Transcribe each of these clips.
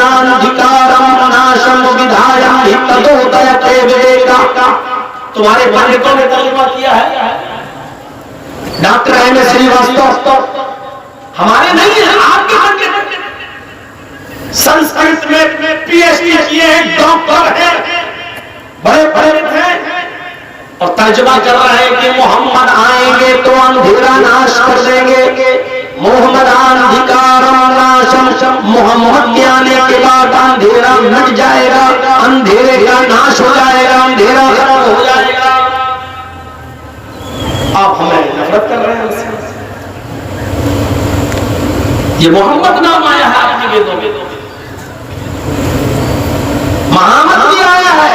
मोहम्मदाधिकारम नाशम विधायम तदोदयते विवेका। तुम्हारे पंडितों ने तर्जुमा किया है, डॉक्टर एम श्रीवास्तव हमारे नहीं है, आपके पंडित संस्कृत में पीएचडी किए हैं, डॉक्टर हैं, बड़े बड़े हैं, और तर्जुमा कर रहे हैं कि मोहम्मद आएंगे तो अंधेरा नाश कर देंगे। मोहम्मदाधिकारम नाशम, मोहम्मद के आने के बाद अंधेरा मिट जाएगा, अंधेरे का नाश हो जाएगा, अंधेरा खत्म हो जाएगा। आप हमें नफरत कर रहे हैं उससे। ये मोहम्मद नाम आया है आपके वेदों में, मोहम्मद भी आया है।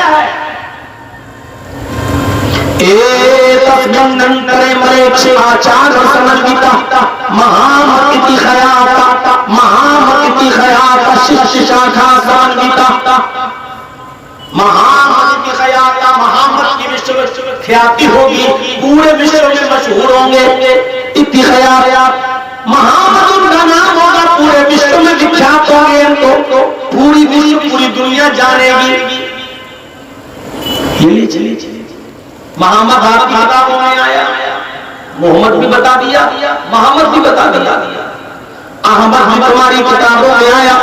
तस्मिन्नन्तरे मरेक्षे आचार्य समन्विता महामतिति खयाता, महामतिति खयाता शिष्य शाखा समन्विता। महामतिति खयाता, महामत की विश्व में ख्याति होगी, पूरे विश्व में मशहूर होंगे। इति खयाता, महामत उनका नाम होगा, पूरे विश्व में विख्यात होंगे, तो पूरी विश्व पूरी दुनिया जानेगी। चलिए मोहम्मद आपकी किताबों में आया, मोहम्मद भी बता दिया, मोहम्मद भी बता दिया, अहमद भी तुम्हारी किताबों में आया।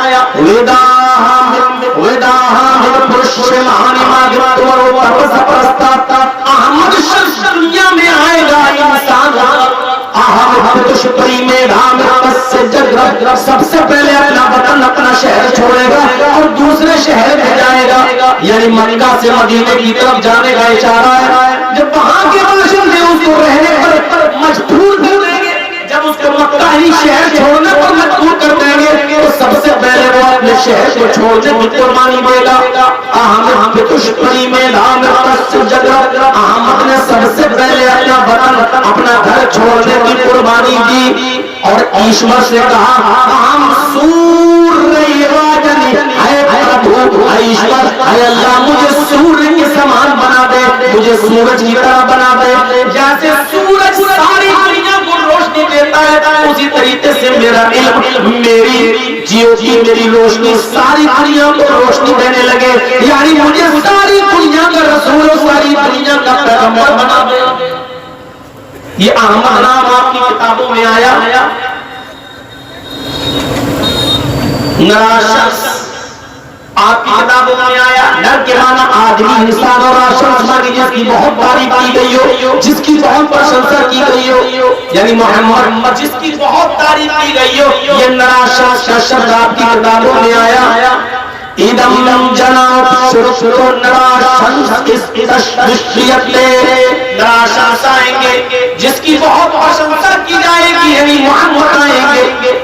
अहमद शब्द दुनिया में आएगा इंसान, सबसे पहले अपना वतन अपना शहर छोड़ेगा और दूसरे शहर में जाएगा, यानी मक्का से मदीने की तरफ जाने का इशारा है। जब वहां के बाशिंदे उसको रहने पर मजबूर कर देंगे, जब उसको मक्का ही शहर छोड़ने पर मजबूर कर देंगे, तो सबसे पहले वो अपने शहर को छोड़ने की कुर्बानी देगा। अहमद अहमद ने सबसे पहले अपना वतन अपना घर छोड़ने की कुर्बानी दी और ईश्वर से कहा, हम सूर्य ईश्वर अल्लाह मुझे सूर्य के समान बना दे, मुझे सूरज की तरह बना दे। जैसे सूरज सारी दुनिया को रोशनी देता है, उसी तरीके से मेरा इल्म, मेरी ज्योति, मेरी रोशनी सारी दुनिया को रोशनी देने लगे, यानी मुझे सारी दुनिया का रसूल, सारी दुनिया का पैगंबर बना दे। ये अहमद नाम आपकी किताबों में आया। नराशस आपकी किताबों में आया, नर के माना आदमी, इंसान, और आशंस जिसकी बहुत तारीफ की गई हो, जिसकी बहुत प्रशंसा की गई हो, यानी मोहम्मद जिसकी बहुत तारीफ की गई हो, ये नराशस का शब्द आपकी किताबों में आया। इदम जनाब शुरू नराशस आएंगे, जिसकी बहुत प्रशंसा की जाएगी, यानी मोहम्मद आएंगे।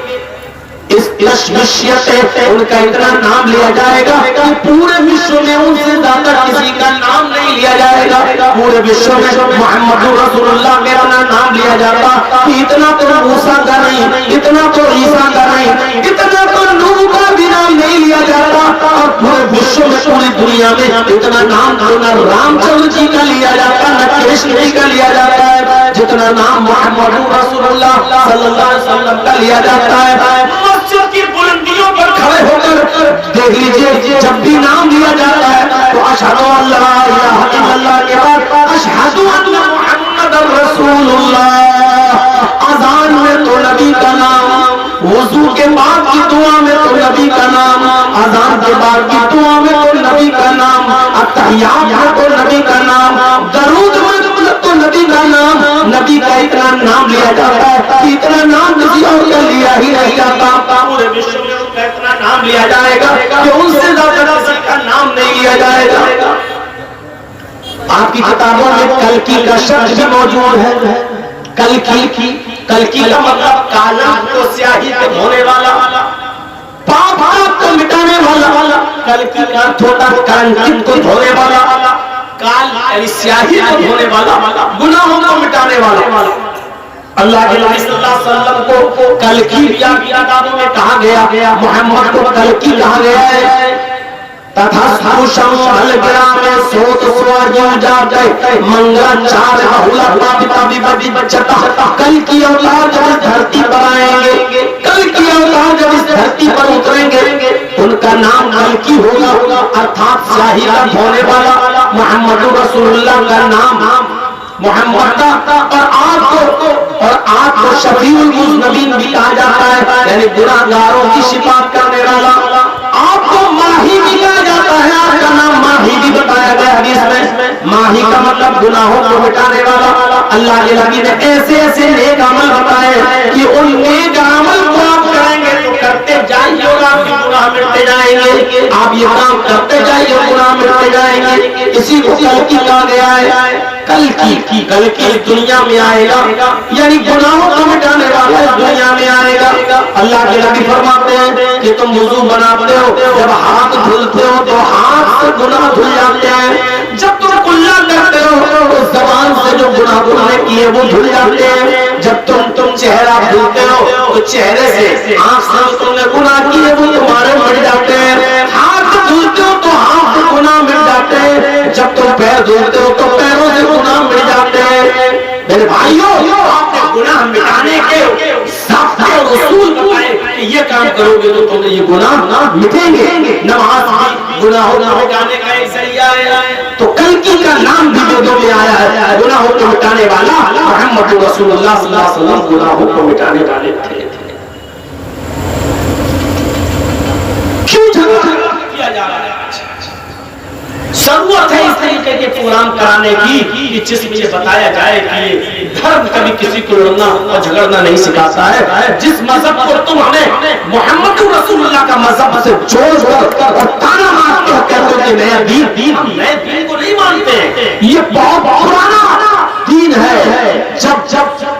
उनका इतना नाम लिया जाएगा कि पूरे विश्व में उनसे ज्यादा किसी का नाम नहीं लिया जाएगा। पूरे विश्व में मोहम्मद रसूलुल्लाह का इतना नाम लिया जाता कि इतना तो मूसा का नहीं, इतना तो ईसा का नहीं, इतना तो नूह का भी नाम नहीं लिया जाता, और पूरे विश्व में पूरी दुनिया में इतना नाम न रामचंद्र जी का लिया जाता, न कृष्ण जी का लिया जाता है, जितना नाम मोहम्मद रसूलुल्लाह सल्लल्लाहु अलैहि वसल्लम का लिया जाता है। मस्जिद की बुलंदियों पर खड़े होकर देख लीजिए, जब भी नाम लिया जाता है तो अशहदु अल्ला इलाहा इल्लल्लाह के बाद अशहदु अन्ना मुहम्मदर रसूलुल्लाह। अज़ान में तो नबी का नाम, वुजू के बाद की दुआ में तो नबी का नाम, अज़ान के बाद की दुआ में तो नबी का नाम, अत्तहियात में तो नबी का नाम, दरूद में तो नबी का नाम। नबी का इतना नाम लिया जाता है कि इतना नाम किसी और का लिया ही नहीं जाता। पूरे विश्व में उनका इतना नाम लिया जाएगा कि उनसे ज्यादा किसी का नाम नहीं लिया जाएगा। आपकी किताबों में कल्कि का शब्द भी मौजूद है। कल्कि का मतलब काला को स्याही पे धोने वाला, पाप को मिटाने वाला। कल्कि का अर्थ होता है कलंकित को धोने वाला, काल स्याही को धोने वाला, गुनाहों को मिटाने वाला। अल्लाह के नबी सल्लल्लाहु अलैहि वसल्लम को कल्कि किताबों में कहा गया, मोहम्मद को कल्कि कहा गया है। तथा में सोत मंगलाचार कल की अवतार जब इस धरती पर आएंगे, कल की अवतार जब इस धरती पर उतरेंगे, उनका नाम कल्कि होगा, अर्थात स्याही का धोने वाला। मोहम्मद रसूलुल्लाह का नाम मोहम्मद का, और आपको शफीउल मुज़नबीन भी कहा जाता है, यानी गुनाहगारों की शिफाअत करने वाला। आपको माही भी कहा जाता है, आपका नाम माही भी बताया गया हदीस में। माही का मतलब गुनाहों को मिटाने वाला। अल्लाह के नबी ने ऐसे ऐसे नेक अमल बताए कि उन नेक अमल को आप करेंगे तो करते जाइए और आपके गुनाह मिटते जाएंगे। आप ये काम करते जाइए, गुनाह मिटते जाएंगे। इसी को कल्कि कहा गया है। कल्कि दुनिया में आएगा, यानी गुनाहों को मिटाने वाला दुनिया में आएगा। अल्लाह के नबी फरमाते हैं कि तुम वुजू बनाते हो, जब हाथ धुलते हो तो हाथ से गुनाह धुल जाते हैं। जब तुम कुल्ला करते हो तो जबान से जो गुनाह तुमने किए वो धुल जाते हैं। जब तुम चेहरा धुलते हो तो चेहरे से, आंख से तुमने गुनाह किए वो तुम्हारे मिट जाते हैं। हाथ धुलते हो तो हाथ से गुनाह मिट जाते हैं। जब तुम पैर धुलते हो तो पैरों से गुनाह मिट जाते हैं। मेरे भाइयों, आपने गुनाह मिटाने के साफ़ और उसूल बताए कि ये काम करोगे तो तुम्हें ये गुनाह मिटेंगे। नमाज भी गुनाहों को मिटाने का एक जरिया है। तो कल्कि का नाम भी वेदों में आया है, गुनाहों को मिटाने वाला। मोहम्मद रसूलुल्लाह सल्लल्लाहु अलैहि वसल्लम गुनाहों को मिटाने वाले थे। क्यों झगड़ा किया जा रहा है? जरूरत है इस तरीके के प्रोग्राम कराने की कि जिसमें ये बताया जाए कि धर्म कभी किसी को लड़ना और झगड़ना नहीं सिखाता है। जिस मजहब को तुम हमें मोहम्मद रसूलुल्लाह का मजहब से जोड़ और ताना मारते हो, कहते हो कि नया दीन, हम नए दीन को नहीं मानते। ये बहुत पुराना दीन है। जब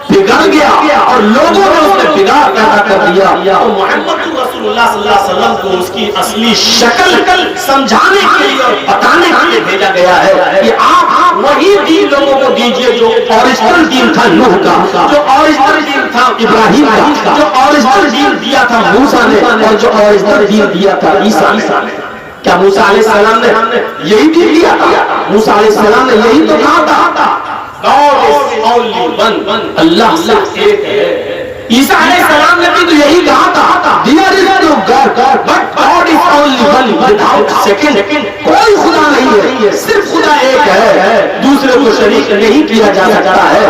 बिगड़ गया और लोगों ने उसने बिगाड़ पैदा कर दिया, तो मोहम्मद रसूलुल्लाह सल्लल्लाहु अलैहि वसल्लम को उसकी असली शक्ल समझाने के लिए और बताने के लिए भेजा गया है कि आप वही दीन लोगों को दीजिए जो ओरिजिनल दीन था नूह का, जो ओरिजिनल दीन था इब्राहिम का, जो ओरिजिनल दीन दिया था मूसा ने, और जो ओरिजिनल दीन दिया था ईसा ने। क्या मूसा अलैहिस्सलाम ने यही दीन दिया था? मूसा अलैहिस्सलाम ने यही तो कहा था, गॉड इज ओनली वन, अल्लाह सिर्फ एक है। ईसा अलैहिस्सलाम ने भी तो यही कहा था, there is no god but god is only one without second. कोई खुदा नहीं है, सिर्फ खुदा एक है, दूसरे को शरीक नहीं किया जा सकता है।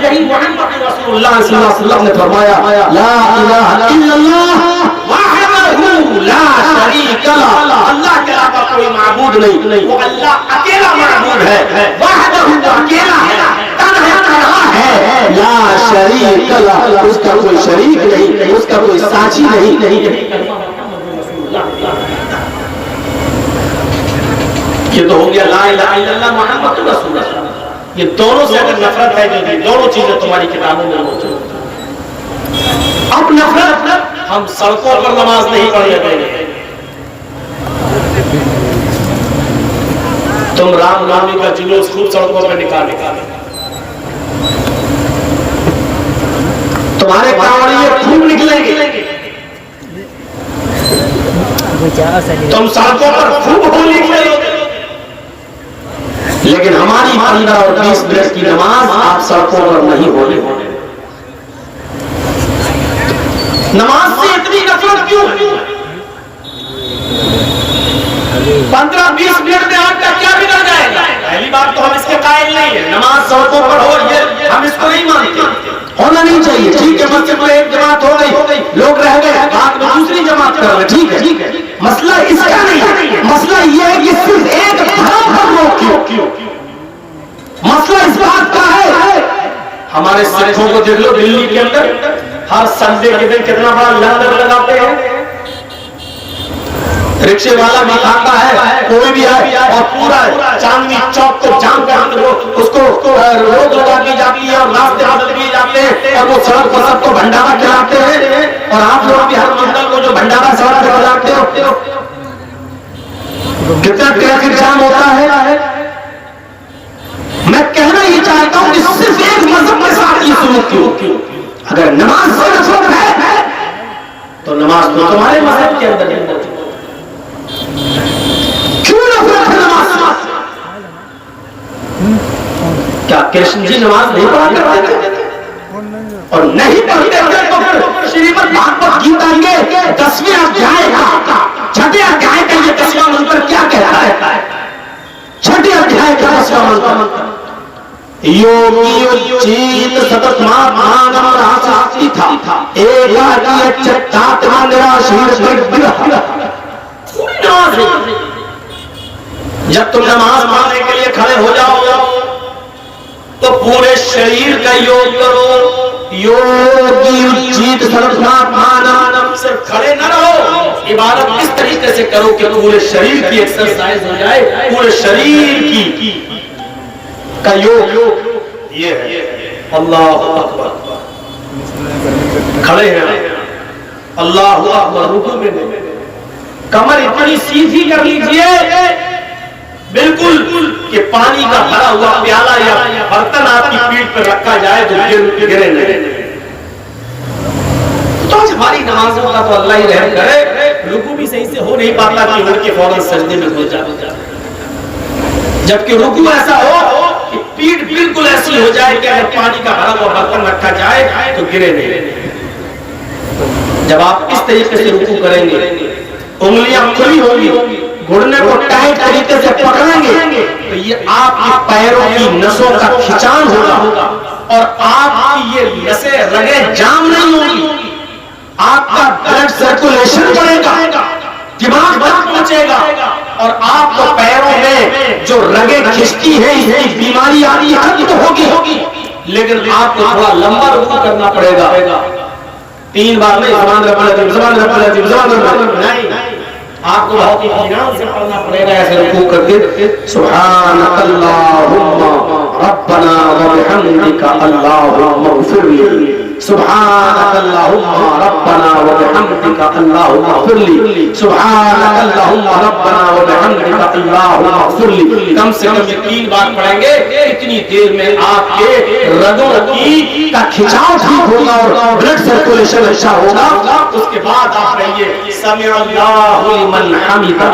यही मोहम्मद रसूलुल्लाह सल्लल्लाहु अलैहि वसल्लम ने फरमाया, ला इलाहा इल्लल्लाह वहदहू ला शरीका लह। अल्लाह के अलावा कोई माबूद नहीं, वो अल्लाह अकेला माबूद है। वहदहू अकेला है, तन्हा है, ला शरीका लह, उसका कोई शरीक नहीं, उसका कोई साथी नहीं। ये तो हो गया ला इलाहा इल्लल्लाह मुहम्मद रसूलुल्लाह। ये दोनों से अगर नफरत है, जो दोनों चीजें तुम्हारी किताबों में मौजूद। अब नफरत, हम सड़कों पर नमाज नहीं पढ़ने देंगे। तुम रामनवमी का जुलूस खूब सड़कों पर निकाल, तुम्हारे कांवड़िए खूब निकलेंगे, तुम सड़कों पर खूब होली खेलोगे। लेकिन हमारी 15 और 20 मिनट की नमाज आप सड़कों पर नहीं होने। नमाज से इतनी नफरत क्यों? 15-20 मिनट में आपका क्या बिगड़ जाएगा? पहली बात तो हम इसके कायल नहीं है, नमाज सड़कों पर हो, ये हम इसको नहीं मानते। होना नहीं चाहिए, ठीक है। मस्जिद में एक जमात हो गई, लोग रह गए, बाद में दूसरी जमात कर रहे, ठीक है। मसला इसका नहीं है, मसला ये है कि सिर्फ एक धर्म पर रोक क्यों? मसला इस बात का है, हमारे सिखों को देख लो, दिल्ली के अंदर हर संडे के दिन कितना बड़ा लंगर लगाते हैं। रिक्शे वाला भी खाता है, कोई भी आए, और पूरा चांदनी चौक को जाम कर उसको रोक लगा दी जाती है और रास्ते बदल दिए जाते हैं, और वो सड़क पर सबको भंडारा खिलाते हैं। और आप लोग भी हर मंडल को जो भंडारा सड़क पर खिलाते हो, कितना ट्रैफिक जाम होता है। मैं कहना ये चाहता हूं कि सिर्फ एक मजहब के साथ ये सुलूक क्यों? अगर नमाज से नफरत है तो नमाज तो तुम्हारे मजहब के अंदर नहीं मौजूद। क्यों नफरत है नमाज से? क्या कृष्ण जी नमाज नहीं पढ़ा करते थे? और नहीं पढ़ते थे तो फिर श्रीमद् भागवत गीता के 10वें अध्याय का छठे अध्याय का ये 10वां मंत्र क्या कहता है? छठे अध्याय का 10वां मंत्र, योगी उच्चित सततमात्मानं रासास्ति था एकाकी अच्युतात्मा निराशीर विग्रह। जब तुम नमाज पढ़ने के लिए खड़े हो जाओ तो पूरे शरीर का योग करो। योगी उच्चित सततमात्मानं, सिर्फ खड़े न रहो, इबादत इस तरीके से करो कि पूरे शरीर की एक्सरसाइज हो जाए, पूरे शरीर की का योग ये है। अल्लाह अकबर, खड़े हैं, अल्लाह अकबर, रुकू में कमर इतनी सीधी कर लीजिए बिल्कुल कि पानी का भरा हुआ प्याला या बर्तन आपकी पीठ पर रखा जाए तो गिरे नहीं। तो आज हमारी नमाजों का तो अल्लाह ही रहम करे, रुकू भी सही से हो नहीं पाता कि उनके फौरन सजदे में हो जाए, जबकि रुकू ऐसा हो कि पीठ बिल्कुल ऐसी हो जाए कि अगर पानी का भरा हुआ बर्तन रखा जाए तो गिरे नहीं। जब आप इस तरीके से रुकू करेंगे, उंगलियां खुली होंगी, घुटने को टाइट तरीके से पकड़ेंगे तो ये आपके पैरों की नसों का खिंचाव होगा और आपकी ये नसें रगें जाम नहीं होंगी, आपका ब्लड सर्कुलेशन बढ़ेगा, दिमाग तक पहुंचेगा और आपको पैरों में जो रगें खिंचती है इसकी बीमारी आदि खत्म होगी। लेकिन आपको थोड़ा लंबा रुकू करना पड़ेगा, 3 बार नहीं, सुभान रब्बिल अज़ीम, सुभान रब्बिल अज़ीम, सुभान रब्बिल अज़ीम नहीं, आपको बहुत इत्मीनान से पढ़ना पड़ेगा। ऐसे रुकू करके सुब्हानकल्लाहुम्मा रब्बना व बिहम्दिका अल्लाहुम्मा इग़फिरली, सुब्हानकल्लाहुम्मा रब्बना व बिहम्दिका अल्लाहुम्मा इग़फिरली, सुब्हानकल्लाहुम्मा रब्बना व बिहम्दिका अल्लाहुम्मा इग़फिरली। कम से कम 3 बार पढ़ेंगे, इतनी देर में आपके रगों की का खिंचाव ठीक होगा और ब्लड सर्कुलेशन अच्छा होगा। उसके बाद आप कहिए समिअ अल्लाहु लिमन हमिदा,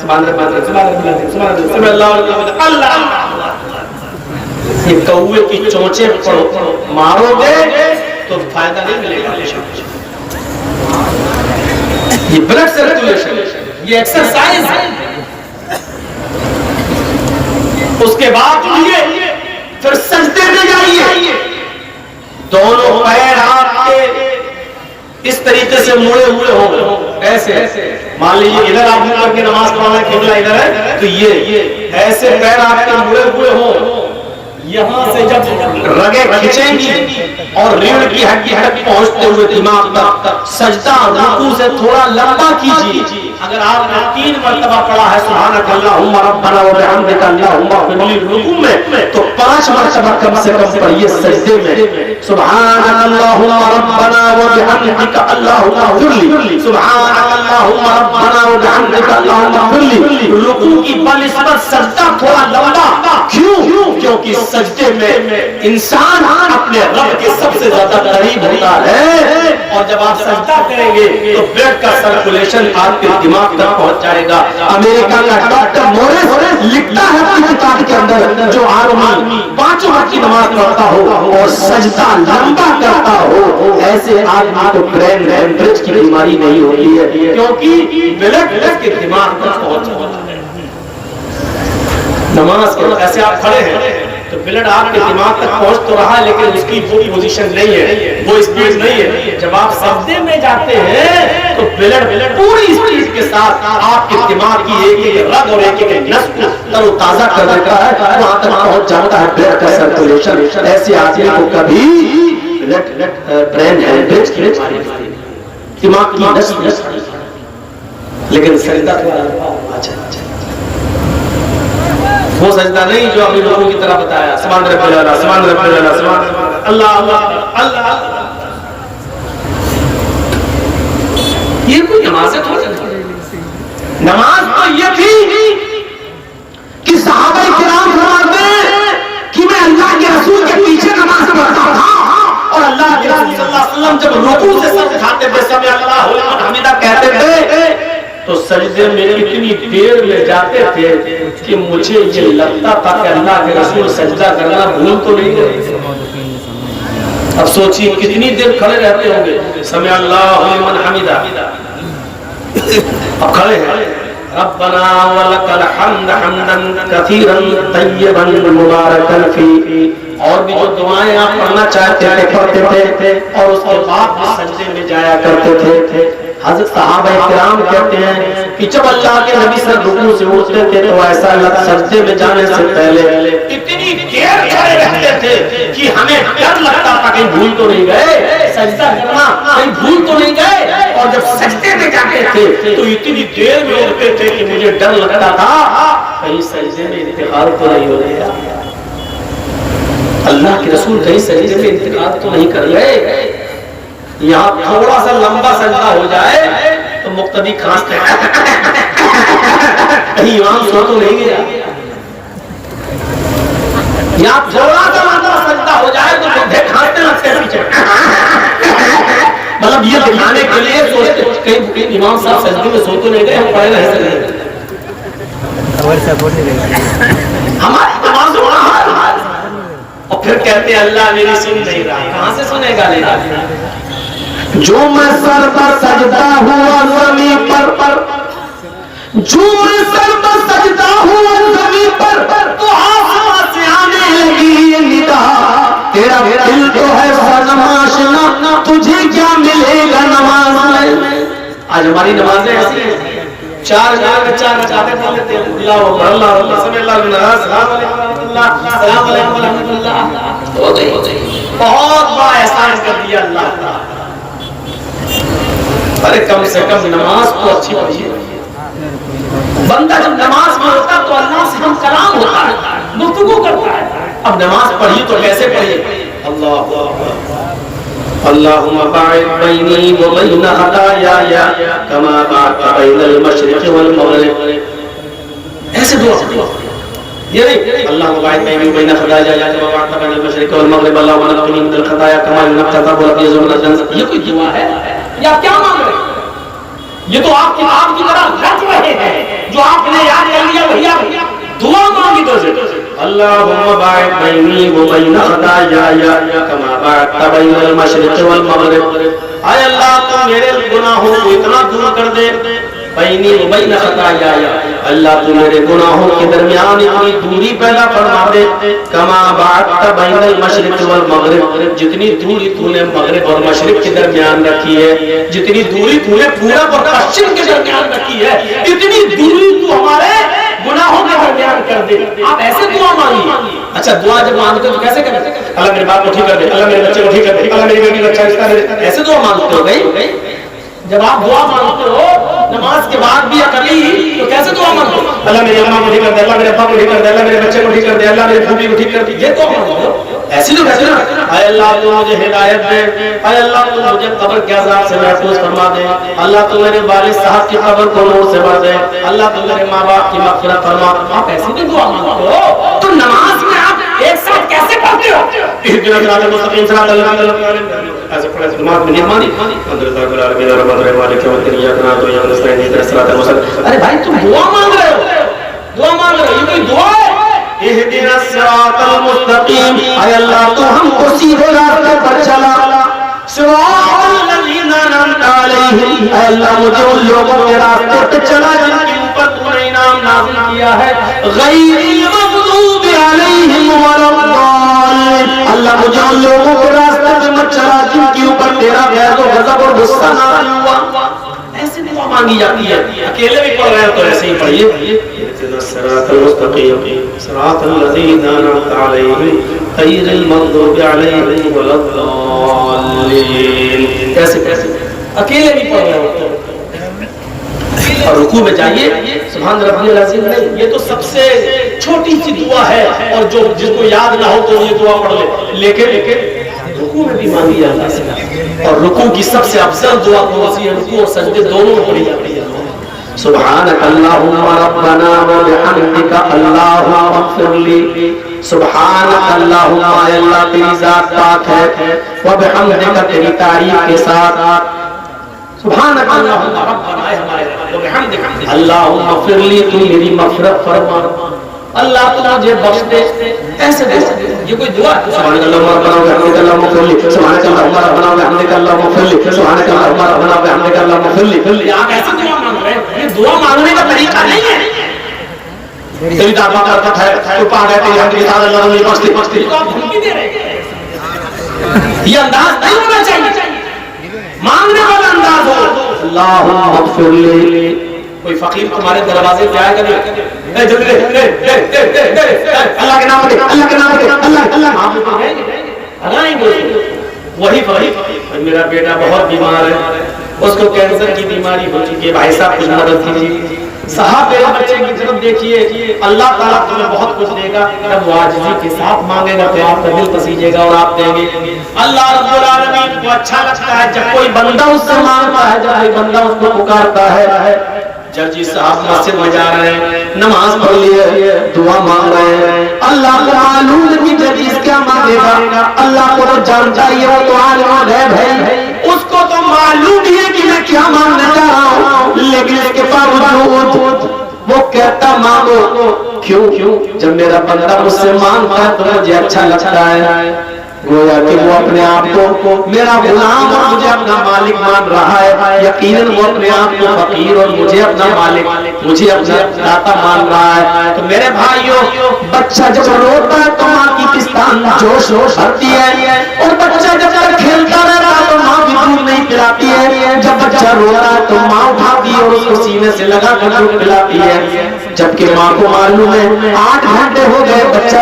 सुभान अल्लाह, सुभान अल्लाह, सुभान अल्लाह, अल्लाह। ये कौवे की चोंचे पर मारोगे तो फायदा नहीं मिलेगा। ये ब्लड सर्कुलेशन, ये एक्सरसाइज है। उसके बाद ये फिर सजदे में जाइए, दोनों पैर आपके इस तरीके से मुड़े हुए हो, ऐसे मान लीजिए इधर आप मुड़ करके नमाज पढ़ना, किबला इधर है तो ये ऐसे पैर आपके मुड़े हुए हो, यहाँ से जब रगे खींचेंगी और रीढ़ की हड्डी तक पहुंचते हुए दिमाग तक, सजदा रुकू से थोड़ा लंबा कीजिए। अगर आपने 3 मरतबा पढ़ा है सुब्हानकल्लाहुम्मा रब्बना व बिहम्दिका अल्लाहुम्मा इग़फिरली रुकू में, तो 5 मरतबा कम से कम पढ़िए सजदे में, सुब्हानकल्लाहुम्मा रब्बना व बिहम्दिका अल्लाहुम्मा इग़फिरली, सुब्हानकल्लाहुम्मा रब्बना व बिहम्दिका अल्लाहुम्मा इग़फिरली। रुकू की बनिस्बत सजदा थोड़ा लंबा क्यों? क्योंकि सजदे में इंसान अपने रब के सबसे ज्यादा करीब होता है और जब आप सजदा करेंगे तो ब्लड का सर्कुलेशन आपके दिमाग तक पहुंच जाएगा। अमेरिका का डॉक्टर मोरिस लिखता है अपनी किताब के अंदर, जो आदमी 5 वक्त की नमाज पढ़ता हो और सजदा लंबा करता हो, ऐसे आदमी को ब्रेन हेमरेज की बीमारी नहीं होती है, क्योंकि ब्लड उसके दिमाग तक पहुंच जाता है। नमाज के ऐसे आप खड़े हैं तो ब्लड आपके दिमाग तक पहुंच तो रहा है, लेकिन उसकी वो पोजीशन नहीं है, वो स्पीड नहीं है। जब आप सजदे में जाते हैं तो ब्लड पूरी स्पीड के साथ आपके दिमाग की एक रग और एक नस को तरोताजा कर देता है, वहां तक पहुंच जाता है ब्लड का सर्कुलेशन। ऐसे आदमी को कभी ब्रेन हेमरेज की बीमारी नहीं, दिमाग की नस। लेकिन सजदा वो सजदा नहीं जो अभी लोगों की तरह बताया, सुभान रब्बिल आला, सुभान रब्बिल आला, सुभान अल्लाह अल्लाह अल्लाह। ये कोई नमाज है? नमाज तो ये थी कि सहाबा किराम फरमाते कि मैं अल्लाह के रसूल के पीछे नमाज पढ़ता था और अल्लाह के रसूल सल्लल्लाहु अलैहि वसल्लम जब रुकू से सर उठाते थे, समी अल्लाहु लिमन हमिदा कहते थे, तो सजदे में इतनी देर में जाते थे कि मुझे ये लगता था कि अल्लाह के रसूल सजदा करना भूल तो नहीं गए। अब सोचिए कितनी देर खड़े रहते होंगे, समी अल्लाहु लिमन हमिदा, अब खड़े हैं, रब्बना वलकल हम्द हम्दन कसीरन तय्यबन मुबारकन फी। और भी जो दुआएं आप पढ़ना चाहते थे पढ़ते थे और उसके बाद भी सजदे में जाया करते थे। हज़रत सहाबा किराम कहते हैं कि जब अल्लाह के नबी सर रुकू से उठते थे तो ऐसा लगता सजदे में जाने से पहले इतनी देर खड़े रहते थे कि हमें डर लगता था कहीं भूल तो नहीं गए सजदा करना, कहीं भूल तो नहीं गए। और जब सजदे में जाते थे तो इतनी देर में उठते थे कि मुझे डर लगता था कहीं सजदे में इंतकाल तो नहीं हो गया, अल्लाह के रसूल कहीं सजदे में इंतकाल तो नहीं कर गए। यहाँ थोड़ा सा लंबा सजदा हो जाए तो मुक्तदी खांसते कहीं इमाम सो तो नहीं गया। यहाँ थोड़ा सा लंबा सजदा हो जाए तो बुढ़े खांसते लगते पीछे, मतलब ये दिखाने के लिए सोचते कहीं इमाम साहब सजदे में सो तो नहीं गए, हम पढ़े रह सकते हमारी नमाज होना हाल। और फिर कहते हैं अल्लाह मेरी सुन नहीं रहा, कहां से सुनेगा लेगा। जो मैं सर पर सजदा हुआ ज़मीन पर, जो मैं सर पर सजदा हुआ ज़मीन पर तो आसमां से आने लगी ये निदा, तेरा दिल तो है फरमाश ना तुझे क्या मिलेगा नमाज में। आज हमारी नमाजें ऐसी हैं, चार चार रकातें पढ़ लेते हैं, अल्लाह अकबर अल्लाह अकबर सल्लल्लाहु अलैहि वसल्लम, हो गई। बहुत बड़ा एहसान कर दिया अल्लाह का। अरे कम से कम नमाज को अच्छी पढ़िए। बंदा जब नमाज में होता तो अल्लाह से हम कलाम होता है, गुफ्तगू करता है। अब नमाज पढ़िए तो कैसे पढ़िए, अल्लाह अल्लाहुम्मा बाइद बैनी व बैन खताया कमा बाअदता बैनल मशरिक़ वल मग़रिब। ऐसे दुआ ये नहीं अल्लाहुम्मा बाइद बैनी व बैन खताया कमा बाअदता बैनल मशरिक़ वल मग़रिब अल्लाहुम्मा नक़्क़िनी मिनल खताया कमा युनक़्क़ा अल-अबयज़ु मिनल अदनस। ये कोई दुआ है या क्या मांग रहे हैं? ये तो आप किताब की तरह रट रहे हैं, जो आपने याद कर लिया भैया दुआ मांगी तो अल्लाहुम्मा बाइद बैनी व बैन खताया कमा बाअदता बैनल मशरिक़ वल मग़रिब। आय अल्लाह तू मेरे गुनाहों को इतना दूर कर दे, बैनी व बैन खताया अल्लाह तू मेरे गुनाहों के दरमियान इतनी दूरी पैदा फरमा दे, कमा बाअदता बैनल मशरिक़ वल मग़रिब, जितनी दूरी तूने मगरिब और मशरिक़ के दरमियान रखी है, जितनी दूरी तूने पूरब और पश्चिम के दरमियान रखी है, इतनी दूरी तू हमारे गुनाहों के दरमियान कर दे। आप ऐसे दुआ मांगिए। अच्छा दुआ जब मांगते हो तो कैसे करें? अल्लाह मेरे बाप को ठीक कर दे, अल्लाह मेरे बच्चे को ठीक कर दे, अल्लाह मेरी बेटी को अच्छा रिश्ता दे, ऐसे दुआ मांगते हो गई। जब आप दुआ मांगते हो नमाज के बाद भी अकली तो कैसे दुआ मांगते हो? अल्लाह मेरी अम्मा को ठीक कर दे, अल्लाह मेरे अब्बा को ठीक कर दे, अल्लाह मेरे बच्चे को ठीक कर दे, अल्लाह मेरी फूफी को ठीक कर दे, ये दुआ मांगते हो। ऐसी तो कहते ना आय अल्लाह तू मुझे हिदायत दे, आय अल्लाह तू मुझे कब्र के अज़ाब से महफूज फरमा दे, अल्लाह तू मेरे वालिद साहब की कब्र को नूर से भर दे, अल्लाह तू मेरे माँ बाप की मग़फ़िरत फरमा। आप ऐसी भी दुआ मांगते हो तो नमाज में आप एक साथ कैसे पढ़ते हो? इहदिना सिरातल मुस्तक़ीम सिरातल लज़ीना अनअमता अलैहिम, ऐसे पढ़े नमाज में नियम मानी अरे भाई तुम दुआ मांग रहे हो, दुआ मांग रहे हो, ये कोई दुआ है? इहदिना सिरातल मुस्तक़ीम, आय अल्लाह तू हमको सीधे रास्ते पर चला, सिरातल लज़ीना अनअमता अलैहिम, आय अल्लाह मुझे उन लोगों के रास्ते पे चला जिनके ऊपर तूने इनाम नाज़िल किया है, गैरिल मग़ज़ूबि अलैहिम वलद्दाल्लीन, अल्लाह मुझे उन लोगों के रास्ते पे मत चला जिनके ऊपर तेरा गज़ब और गज़ब और गुस्सा नाज़िल हुआ। ऐसे दुआ मांगी जाती है। अकेले भी पढ़ रहे हो तो ऐसे ही पढ़िए, इहदिना सिरातल मुस्तक़ीम सिरातल लज़ीना अनअमता अलैहिम गैरिल मग़ज़ूबि अलैहिम वलद्दाल्लीन। कैसे कैसे अकेले भी पढ़ रहे हो। और रुकू में जाइए सुभान रब्बियल अज़ीम नहीं, ये तो सबसे छोटी सी दुआ है और जो जिसको याद ना हो तो ये दुआ पढ़ ले, लेकिन रुकू में भी मांगी अल्लाह से। और रुकू की सबसे अफजल दुआ कौन सी है? रुकू और सजदे दोनों में पढ़ी जाती है। सुब्हानक अल्लाहुम्मा रब्बना व बिहम्दिका अल्लाहुम्मा इग़फिरली, सुब्हानक अल्लाहुम्मा अल्लाह तेरी जात पाक है, व बिहम्दिका तेरी तारीफ के साथ, सुब्हानक अल्लाहुम्मा रब्बना हमारे व बिहम्दिका अल्लाहुम्मा इग़फिरली, तू मेरी मग़फ़िरत फरमा, अल्लाह तू मुझे बख्श दे। ऐसे दे ये कोई दुआ है? सुभानकल्लाह रब्बना व बिहम्दिका अल्लाहुम्मा फ़िरली, सुभानकल्लाह रब्बना व बिहम्दिका अल्लाहुम्मा फ़िरली, सुभानकल्लाह रब्बना व बिहम्दिका अल्लाहुम्मा फ़िरली। आप ऐसा दुआ मांग रहे हैं, ये दुआ मांगने का तरीका नहीं है। तेरी दावा करता है तो पा गए तेरी हम के साथ अल्लाह नहीं बख्शती, तो आप धमकी दे रहे हैं। ये अंदाज नहीं होना चाहिए, मांगने वाला अंदाज हो। अल्लाहुम्मा फ़िरली। कोई फकीर तुम्हारे दरवाजे पे आएगा नहीं, ए जल्दी अल्लाह के नाम पे, अल्लाह के नाम पे, अल्लाह आप तो आएंगे। वही मेरा बेटा बहुत बीमार है, उसको कैंसर की बीमारी हो चुकी है, भाई साहब कुछ मदद कीजिए। साहब मेरे बच्चे की तरफ देखिए, अल्लाह ताला तुम्हें बहुत कुछ देगा, जब वो आजिज़ी के साथ मांगेगा तो आपका दिल पसीजेगा और आप देंगे। अल्लाह रब्बुल आलमीन को अच्छा लगता है जब कोई बंदा उससे मांगता है, जब कोई बंदा उसको पुकारता है। जजी साहब मस्जिद में जा रहे हैं, नमाज पढ़ लिए, दुआ मांग रहे हैं। अल्लाह को मालूम है कि जजीस क्या मांगेगा, अल्लाह को तो जानता ही है, वो तो आलिम है, उसको तो मालूम ही है कि मैं क्या मांगने जा रहा हूँ, लेकिन इसके बावजूद वो कहता मांगो। क्यों? जब मेरा बंदा मुझसे मांगता है तो मुझे अच्छा लगता है, गोया कि वो अपने आप को मेरा गुलाम और मुझे अपना मालिक मान रहा है। यकीनन वो अपने आप को फकीर और मुझे अपना मालिक, मुझे अपना दाता मान रहा है। तो मेरे भाइयों, बच्चा जब रोता है तो माँ की पिस्तान जोश भरती है, और बच्चा जब तक खेलता रहता है तो माँ भी दूध नहीं पिलाती है। जब बच्चा रोता है तो माँ उठाती है और उसको सीने से लगा कर दूध पिलाती है, जबकि माँ को मालूम है 8 घंटे हो गए बच्चा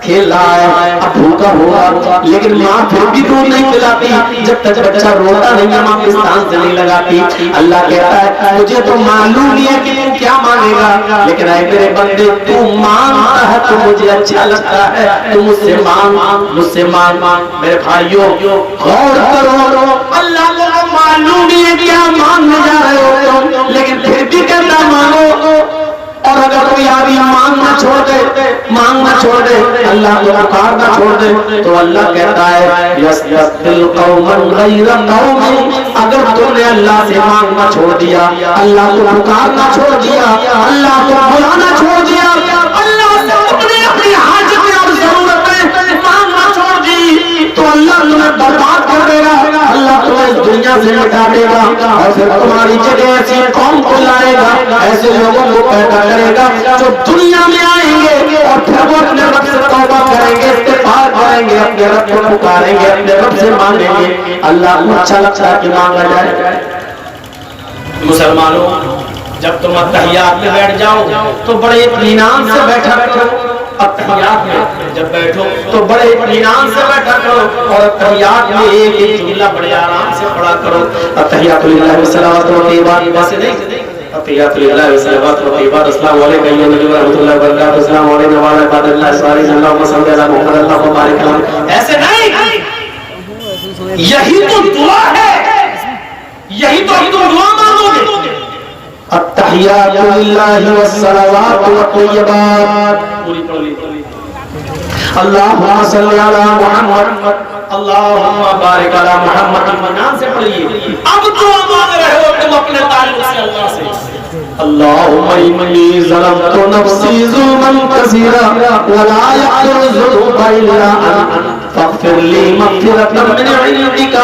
खेल रहा है, अब भूखा होगा, लेकिन माँ फिर भी दूध नहीं पिलाती। जब तक बच्चा रोता नहीं है माँ पिस्तान से नहीं लगाती। अल्लाह कहता है मुझे तो मालूम नहीं है कि तू क्या मांगेगा, लेकिन ऐ मेरे बंदे तू मांगता है तो मुझे अच्छा लगता है, तू मुझसे मांग। मेरे भाइयों गौर करो, अल्लाह को मालूम नहीं है क्या मांगने जा रहे हो, लेकिन फिर भी कहता मांगो। और अगर कोई आदमी मांगना छोड़ दे, अल्लाह को पुकारना छोड़ दे, तो अल्लाह कहता है यस्तब्दिल कौमन गैरा कौमिन। अगर तुमने अल्लाह से मांगना छोड़ दिया, अल्लाह को पुकारना छोड़ दिया, अल्लाह को बुलाना छोड़ दिया, अल्लाह से अपनी हाजतें और जरूरतें मांगना छोड़ दी, तो अल्लाह तुम्हें बर्बाद कर देगा, अल्लाह तुम्हें इस दुनिया से मिटा देगा, और फिर तुम्हारी जगह ऐसी कौम को लाएगा, ऐसे लोगों को पैदा करेगा जो दुनिया में आएंगे और फिर वो अपने रब से तौबा करेंगे, इस्तिग़फ़ार करेंगे, अपने रब को पुकारेंगे, अपने रब से मांगेंगे। अल्लाह को अच्छा लगता है कि मांगा जाए। मुसलमानों, जब तुम अत्तहियात में बैठ जाओ तो बड़े इत्मीनान से बैठा करो। अत्तहियात में जब बैठो तो बड़े इत्मीनान से बैठा करो, और अत्तहियात में एक जुमला बड़े आराम से पढ़ा करो। अत्तहियातु लिल्लाहि वस्सलावातु वत्तय्यिबात, वैसे नहीं, अत्तहियातु लिल्लाहि वस्सलावातु वत्तय्यिबात, अस्सलामु अलैकुम अय्युहा नबी व रहमतुल्लाहि व बरकातुहू, अस्सलामु अलैना व अला इबादिल्लाहि सालिहीन, अल्लाहुम्मा सल्लि अला मुहम्मद अल्लाहुम्मा बारिक अलैहि। ऐसे नहीं, यही तो दुआ है, यही तो दुआ मांगोगे। अत्तहियातु लिल्लाहि वस्सलावातु वत्तय्यिबात पूरी पढ़ ली। अल्लाहुम्मा सल्लि अला मुहम्मद, अल्लाहुम्मा बारिक अला मुहम्मद, नाम से पढ़िए। अब दुआ मांग रहे हो तुम अपने ताल्लुक से अल्लाह से। अल्लाहुम्मा इन्नी ज़लमतु नफ्सी ज़ुल्मन कसीरा व ला यग़फ़िरु ज़ुनूबा इल्ला अंत फ़ग़फ़िर ली मग़फ़िरतम मिन इंदिका।